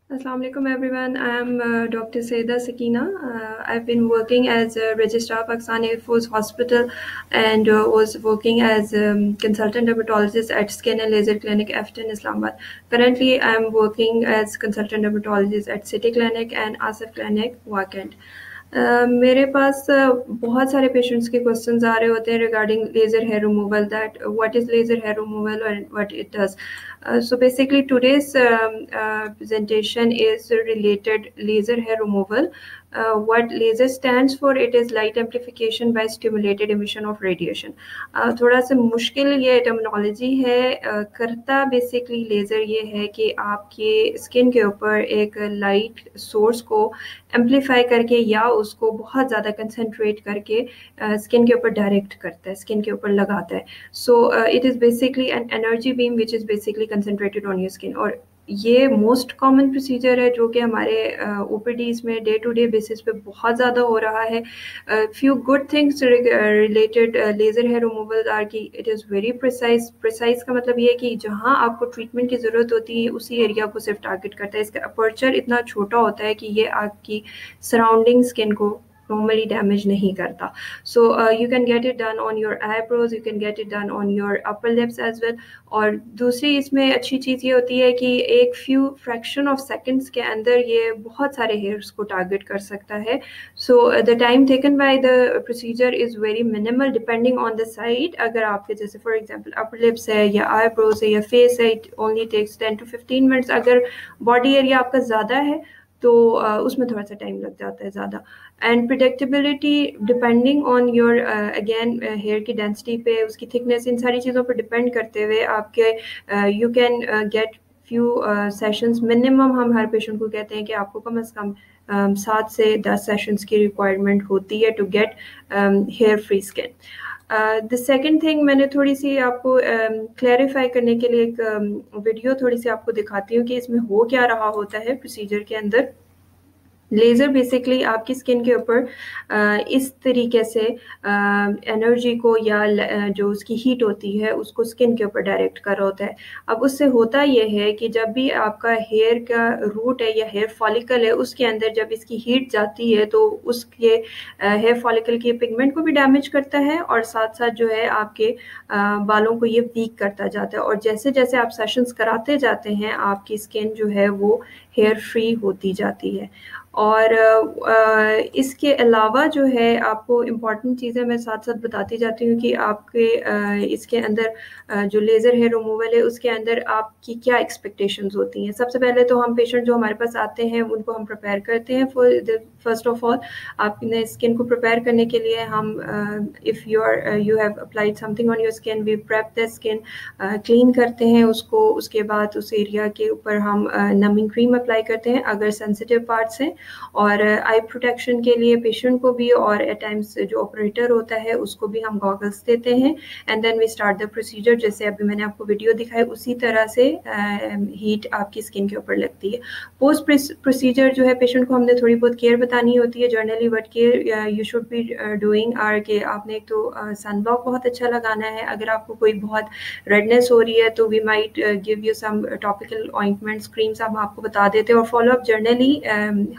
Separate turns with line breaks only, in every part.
Assalamualaikum everyone. I am Dr. Saida Sakina. I've been working as a registrar Pakistan Air Force Hospital and was working as consultant dermatologist at Skin and Laser Clinic Afton, Islamabad. Currently, I am working as consultant dermatologist at City Clinic and Asif Clinic, Wakand. मेरे पास बहुत सारे patients के questions आ रहे होते हैं regarding laser hair removal that what is laser hair removal and what it does. So basically today's presentation is related laser hair removal. What laser stands for, it is light amplification by stimulated emission of radiation. थोड़ा सा मुश्किल ये terminology है. करता basically laser ये है कि आपके स्किन के ऊपर एक लाइट सोर्स को एम्पलीफाई करके या उसको बहुत ज़्यादा कंसनट्रेट करके स्किन के ऊपर डायरेक्ट करता है, स्किन के ऊपर लगाता है. So it is basically an energy beam which is basically concentrated on your skin. और ये मोस्ट कॉमन प्रोसीजर है जो कि हमारे ओपीडीज में डे टू डे बेसिस पे बहुत ज़्यादा हो रहा है. Few good things related laser hair removal are कि इट इज़ वेरी प्रिसाइज का मतलब ये है कि जहाँ आपको ट्रीटमेंट की ज़रूरत होती है उसी एरिया को सिर्फ टारगेट करता है. इसका अपर्चर इतना छोटा होता है कि ये आपकी सराउंडिंग स्किन को normally damage नहीं करता. So you can get it done on your eyebrows, you can get it done on your upper lips as well. और दूसरी इसमें अच्छी चीज़ ये होती है कि एक few fraction of seconds के अंदर ये बहुत सारे hairs को target कर सकता है. So the time taken by the procedure is very minimal depending on the site. अगर आपके जैसे for example upper lips है या eyebrows है या face है, it only takes 10 to 15 minutes. अगर body area आपका ज़्यादा है तो उसमें थोड़ा सा टाइम लग जाता है ज़्यादा. And predictability depending on your again here की डेंसिटी पे, उसकी थिकनेस, इन सारी चीज़ों पर डिपेंड करते हुए आपके you can get few sessions minimum. हम हर पेशेंट को कहते हैं कि आपको कम से कम 7 से 10 सेशंस की रिक्वायरमेंट होती है to get hair free skin. The second thing, मैंने थोड़ी सी आपको क्लैरिफाई करने के लिए एक वीडियो थोड़ी सी आपको दिखाती हूँ कि इसमें हो क्या रहा होता है प्रोसीजर के अंदर. लेज़र बेसिकली आपकी स्किन के ऊपर इस तरीके से एनर्जी को या जो उसकी हीट होती है उसको स्किन के ऊपर डायरेक्ट कर रहा होता है. अब उससे होता यह है कि जब भी आपका हेयर का रूट है या हेयर फॉलिकल है उसके अंदर जब इसकी हीट जाती है तो उसके हेयर फॉलिकल के पिगमेंट को भी डैमेज करता है और साथ साथ जो है आपके बालों को ये वीक करता जाता है. और जैसे जैसे आप सेशंस कराते जाते हैं आपकी स्किन जो है वो हेयर फ्री होती जाती है. और इसके अलावा जो है आपको इम्पॉर्टेंट चीज़ें मैं साथ साथ बताती जाती हूँ कि आपके इसके अंदर जो लेज़र हेयर रिमूवल है उसके अंदर आपकी क्या एक्सपेक्टेशंस होती हैं. सबसे पहले तो हम पेशेंट जो हमारे पास आते हैं उनको हम प्रिपेयर करते हैं. फर्स्ट ऑफ ऑल आपने स्किन को प्रिपेयर करने के लिए हम if you have applied something on your skin, we prep the skin, clean करते हैं उसको. उसके बाद उस एरिया के ऊपर हम नमिंग क्रीम अप्लाई करते हैं अगर सेंसिटिव पार्ट्स हैं, और आई प्रोटेक्शन के लिए पेशेंट को भी और एट टाइम्स जो ऑपरेटर होता है उसको भी हम गॉगल्स देते हैं. And then we start the procedure. जैसे अभी मैंने आपको वीडियो दिखाई उसी तरह से हीट आपकी स्किन के ऊपर लगती है. पोस्ट प्रोसीजर जो है पेशेंट को हमने थोड़ी बहुत केयर बतानी होती है. Generally what care you should be doing are के आपने एक तो सन ब्लॉक बहुत अच्छा लगाना है. अगर आपको कोई बहुत रेडनेस हो रही है तो we might give you some topical ointments, creams हम आपको बता देते हैं. और फॉलोअप जर्नली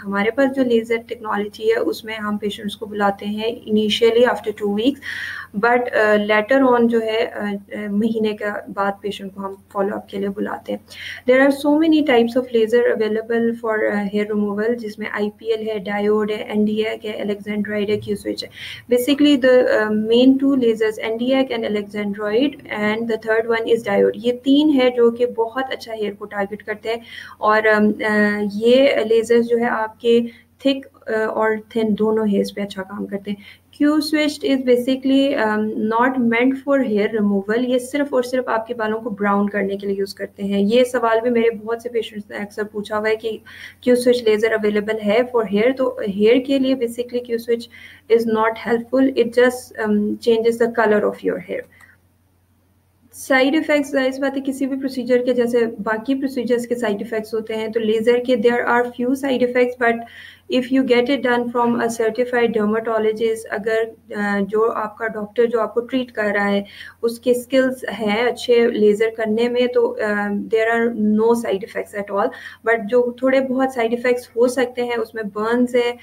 हमारे पास जो लेज़र टेक्नोलॉजी है उसमें हम पेशेंट्स को बुलाते हैं initially after 2 weeks, but later on जो है महीने के बाद पेशेंट को हम फॉलोअप के लिए बुलाते हैं. There are so many types of laser available for hair removal जिसमें IPL है, डायोड है, Nd:YAG है, अलेक्जेंड्रॉइड है, क्यू स्विच है. Basically the main 2 lasers Nd:YAG and alexandrite and the third one is diode. ये 3 है जो कि बहुत अच्छा हेयर को टारगेट करते हैं. और ये लेज़र्स जो है आपके थिक और थिन दोनों हेयर्स पे अच्छा काम करते हैं. Q switched is basically not meant for hair removal. ये सिर्फ और सिर्फ आपके बालों को ब्राउन करने के लिए यूज़ करते हैं. ये सवाल भी मेरे बहुत से पेशेंट्स ने अक्सर पूछा हुआ है कि क्यू स्विच लेज़र अवेलेबल है फॉर हेयर. तो हेयर के लिए basically Q switch is not helpful. It just changes the colour of your hair. Side effects इस बात है किसी भी प्रोसीजर के जैसे बाकी प्रोसीजर्स के साइड इफ़ेक्ट्स होते हैं तो लेज़र के there are few side effects, but if you get it done from a certified dermatologist, अगर जो आपका डॉक्टर जो आपको ट्रीट कर रहा है उसके स्किल्स हैं अच्छे लेज़र करने में, तो there are no side effects at all. But जो थोड़े बहुत साइड इफ़ेक्ट्स हो सकते हैं उसमें बर्न्स है,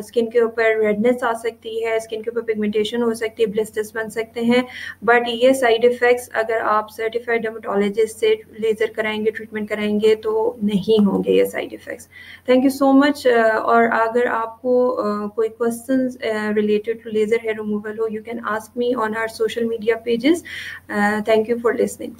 स्किन के ऊपर रेडनेस आ सकती है, स्किन के ऊपर पिगमेंटेशन हो सकती है, ब्लिस्टर्स बन सकते हैं। बट ये साइड इफ़ेक्ट्स अगर आप सर्टिफाइड डर्माटोलॉजिस्ट से लेज़र कराएंगे, ट्रीटमेंट कराएंगे, तो नहीं होंगे ये side effects. Thank you so much. और अगर आपको कोई questions related to laser hair removal हो, you can ask me on our social media pages. Thank you for listening.